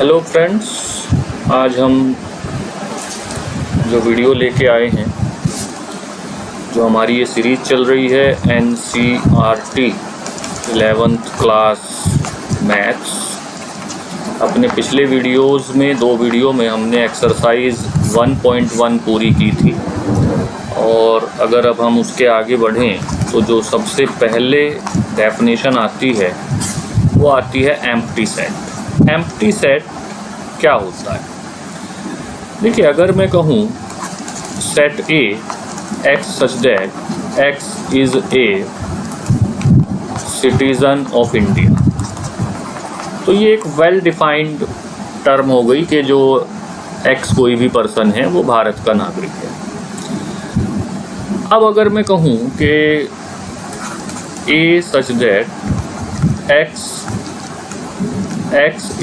Hello friends, आज हम जो वीडियो लेके आए हैं, जो हमारी ये सीरीज़ चल रही है NCERT 11th क्लास मैथ्स। अपने पिछले वीडियोस में, 2 वीडियो में हमने एक्सरसाइज 1.1 पूरी की थी, और अगर अब हम उसके आगे बढ़ें तो जो सबसे पहले डेफिनेशन आती है वो आती है एम्प्टी सेट। एम्प्टी सेट क्या होता है? देखिए, अगर मैं कहूँ set A X such that X is a citizen of India, तो ये एक वेल डिफाइंड टर्म हो गई कि जो एक्स कोई भी पर्सन है वो भारत का नागरिक है। अब अगर मैं कहूँ कि A such that X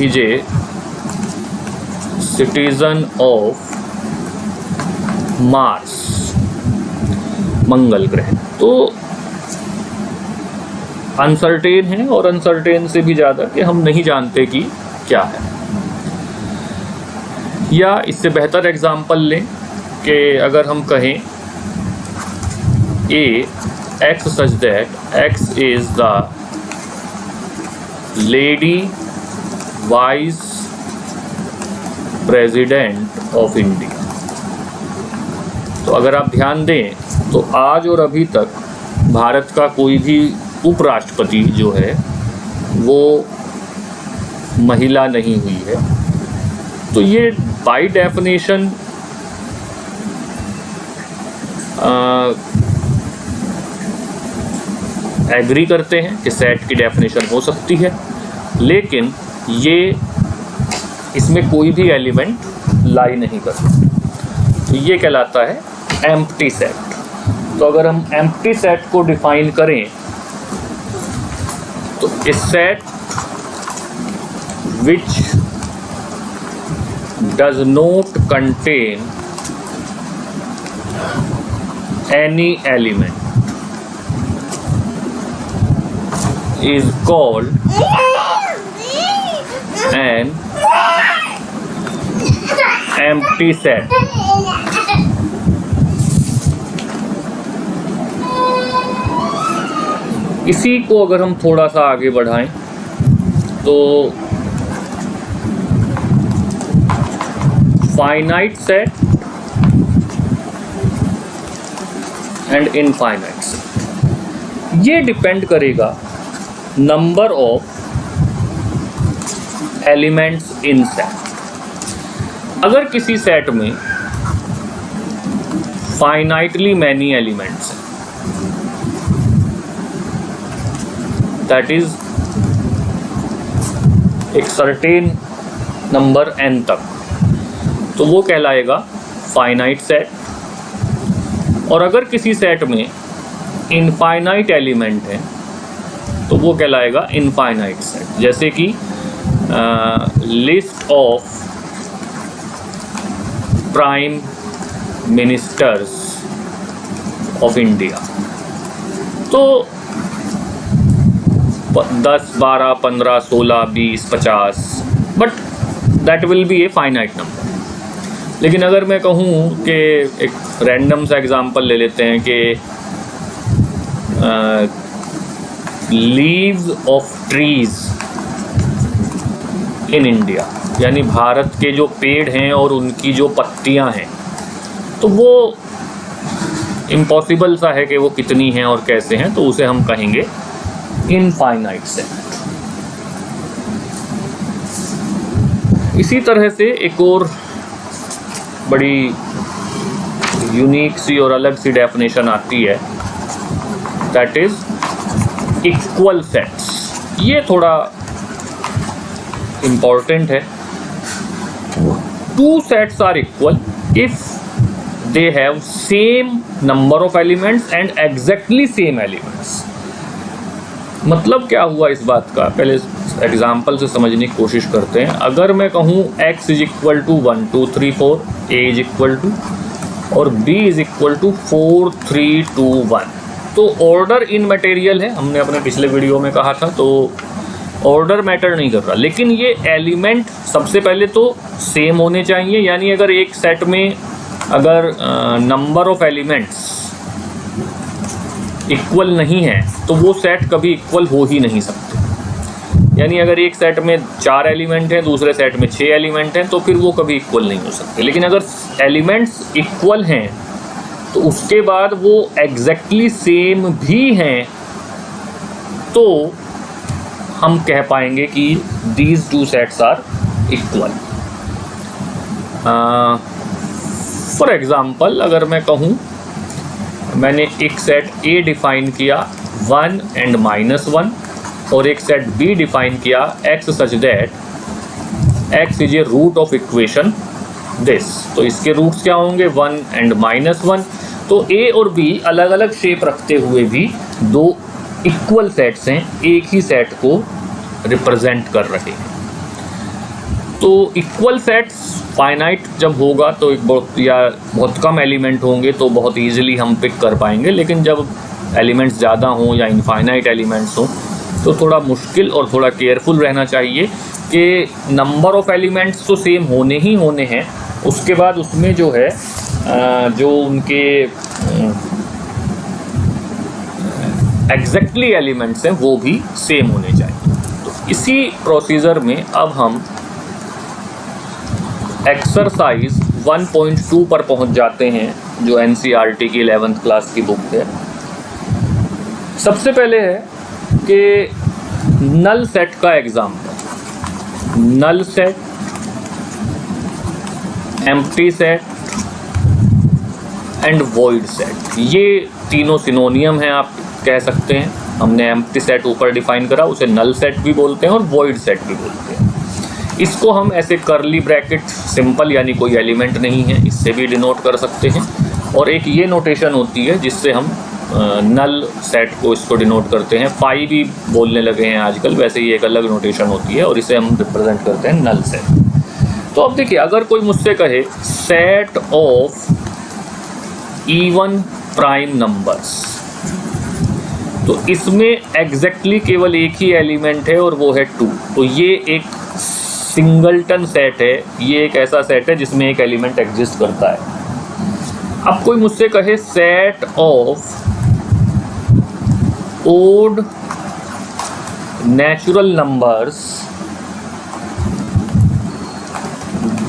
is a citizen of Mars, मंगल ग्रह, तो अनसर्टेन है, और अनसर्टेन से भी ज़्यादा कि हम नहीं जानते कि क्या है। या इससे बेहतर एग्जाम्पल लें कि अगर हम कहें A X such that X is the lady vice president of India. तो अगर आप ध्यान दें तो आज और अभी तक भारत का कोई भी उपराष्ट्रपति जो है वो महिला नहीं हुई है। तो ये बाय डेफिनेशन एग्री करते हैं कि सेट की डेफिनेशन हो सकती है, लेकिन ये इसमें कोई भी एलिमेंट लाई नहीं करता। तो ये कहलाता है एम्प्टी सेट। तो अगर हम एम्प्टी सेट को डिफाइन करें तो इस set which does not contain any element is called an empty set। इसी को अगर हम थोड़ा सा आगे बढ़ाएं तो finite set and infinite set, ये डिपेंड करेगा number of elements in set. अगर किसी सेट में फाइनाइटली मैनी एलिमेंट्स हैं, दैट इज एक सर्टेन नंबर n तक, तो वो कहलाएगा फाइनाइट सेट। और अगर किसी सेट में इनफाइनाइट एलिमेंट है तो वो कहलाएगा इनफाइनाइट सेट। जैसे कि list of prime ministers of India, तो 10, 12, 15, 16, 20, 50, but that will be a finite number. लेकिन अगर मैं कहूँ कि एक रैंडम सा एग्जांपल ले लेते हैं कि leaves of trees in India, यानी भारत के जो पेड़ हैं और उनकी जो पत्तियां हैं, तो वो इम्पॉसिबल सा है कि वो कितनी हैं और कैसे हैं, तो उसे हम कहेंगे इनफाइनाइट सेट। इसी तरह से एक और बड़ी यूनिक सी और अलग सी डेफिनेशन आती है, दैट इज इक्वल सेट्स। ये थोड़ा इम्पॉर्टेंट है। 2 sets are equal if they have same number of elements and exactly same elements. मतलब क्या हुआ इस बात का, पहले एग्जाम्पल से समझने की कोशिश करते हैं। अगर मैं कहूँ x is equal to 1 2 3 4, a is equal to और b इज इक्वल टू 4 3 2 1, तो ऑर्डर इन मटेरियल है, हमने अपने पिछले वीडियो में कहा था। तो ऑर्डर मैटर नहीं कर रहा, लेकिन ये एलिमेंट सबसे पहले तो सेम होने चाहिए। यानी अगर एक सेट में अगर नंबर ऑफ एलिमेंट्स इक्वल नहीं है तो वो सेट कभी इक्वल हो ही नहीं सकते। यानी अगर एक सेट में 4 एलिमेंट हैं, दूसरे सेट में 6 एलिमेंट हैं, तो फिर वो कभी इक्वल नहीं हो सकते। लेकिन अगर एलिमेंट्स इक्वल हैं तो उसके बाद वो एग्जैक्टली सेम भी हैं तो हम कह पाएंगे कि these two sets are equal. For example अगर मैं कहूँ, मैंने एक सेट A डिफाइन किया 1 and -1 और एक सेट B डिफाइन किया x such that x is a root of equation this. तो इसके रूट्स क्या होंगे 1 and -1। तो A और B अलग अलग शेप रखते हुए भी दो इक्वल सेट्स हैं, एक ही सेट को रिप्रेजेंट कर रहे हैं। तो इक्वल सेट्स फाइनाइट जब होगा तो एक बहुत कम एलिमेंट होंगे तो बहुत इजीली हम पिक कर पाएंगे। लेकिन जब एलिमेंट्स ज़्यादा हों या इनफाइनाइट एलिमेंट्स हों तो थोड़ा मुश्किल और थोड़ा केयरफुल रहना चाहिए कि नंबर ऑफ एलिमेंट्स तो सेम होने ही होने हैं, उसके बाद उसमें जो है जो उनके एग्जैक्टली एलिमेंट्स हैं वो भी सेम होने चाहिए। तो इसी प्रोसीजर में अब हम एक्सरसाइज 1.2 पर पहुंच जाते हैं जो NCERT की 11th क्लास की बुक है। सबसे पहले है कि नल सेट का example. Null set, empty set and void set, ये तीनों सिनोनियम हैं आप कह सकते हैं। हमने एम्प्टी सेट ऊपर डिफाइन करा, उसे नल सेट भी बोलते हैं और वॉइड सेट भी बोलते हैं। इसको हम ऐसे करली ब्रैकेट सिंपल यानी कोई एलिमेंट नहीं है इससे भी डिनोट कर सकते हैं। और एक ये नोटेशन होती है जिससे हम नल सेट को इसको डिनोट करते हैं। फाई भी बोलने लगे हैं आजकल, वैसे ही एक अलग नोटेशन होती है और इसे हम रिप्रेजेंट करते हैं नल सेट। तो अब देखिए, अगर कोई मुझसे कहे set of even prime numbers, तो इसमें एग्जैक्टली केवल एक ही एलिमेंट है और वो है 2। तो ये एक सिंगलटन सेट है, ये एक ऐसा सेट है जिसमें एक एलिमेंट एग्जिस्ट करता है। अब कोई मुझसे कहे set of odd natural numbers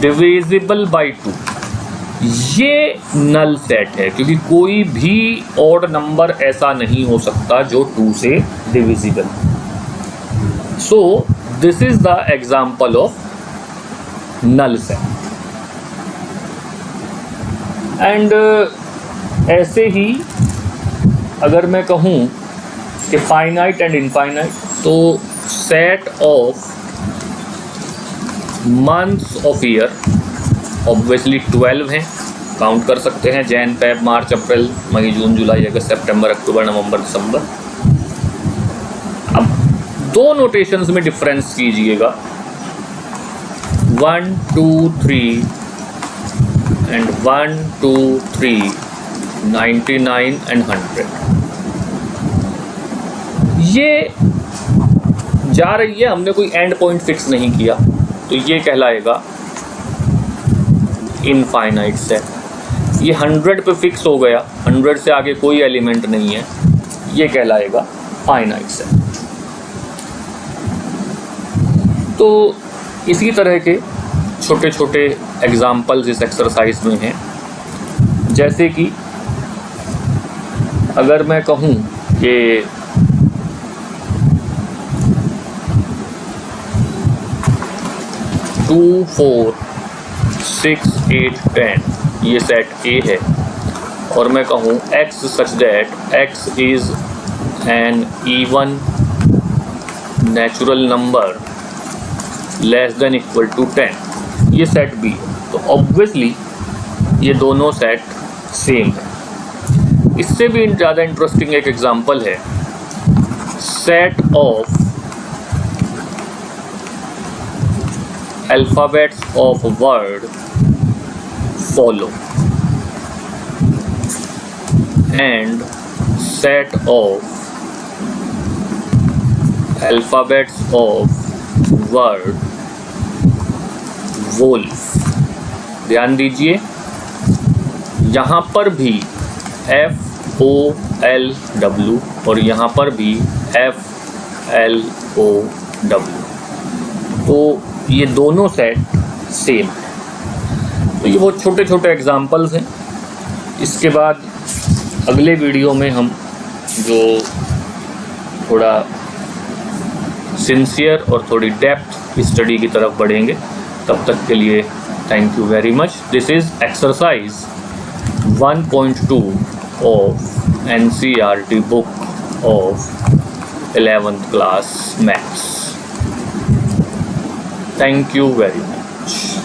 divisible by 2, ये नल सेट है क्योंकि कोई भी ऑड नंबर ऐसा नहीं हो सकता जो 2 से divisible. So this is the example of null set. And ऐसे ही अगर मैं कहूँ कि फाइनाइट एंड इनफाइनाइट, तो set of months of year obviously 12 हैं, काउंट कर सकते हैं जैन, फेब, मार्च, अप्रैल, मई, जून, जुलाई, अगस्त, सितंबर, अक्टूबर, नवंबर, दिसंबर। अब दो नोटेशंस में डिफरेंस कीजिएगा, 1 2 3 एंड 1 2 3 99 एंड 100। ये जा रही है, हमने कोई एंड पॉइंट फिक्स नहीं किया, तो ये कहलाएगा इनफाइनाइट सेट। ये 100 पे फिक्स हो गया, 100 से आगे कोई एलिमेंट नहीं है, ये कहलाएगा फाइनाइट सेट। तो इसी तरह के छोटे छोटे एग्जाम्पल्स इस एक्सरसाइज में हैं। जैसे कि अगर मैं कहूँ कि 2 4 6 8 10 ये सेट A है और मैं कहूँ x such that x is an even natural number less than equal to 10, ये सेट B है। तो ऑब्वियसली ये दोनों सेट सेम है। इससे भी ज़्यादा इंटरेस्टिंग एक एग्जांपल है, set of alphabets of word follow and set of alphabets of word wolf। ध्यान दीजिए, यहाँ पर भी FOLW और यहाँ पर भी FLOW, तो ये दोनों सेट सेम है। तो ये बहुत छोटे छोटे एग्जाम्पल्स हैं। इसके बाद अगले वीडियो में हम जो थोड़ा सिंसियर और थोड़ी डेप्थ स्टडी की तरफ बढ़ेंगे। तब तक के लिए thank you very much. This is exercise 1.2 of NCERT book of 11th class maths। Thank you very much।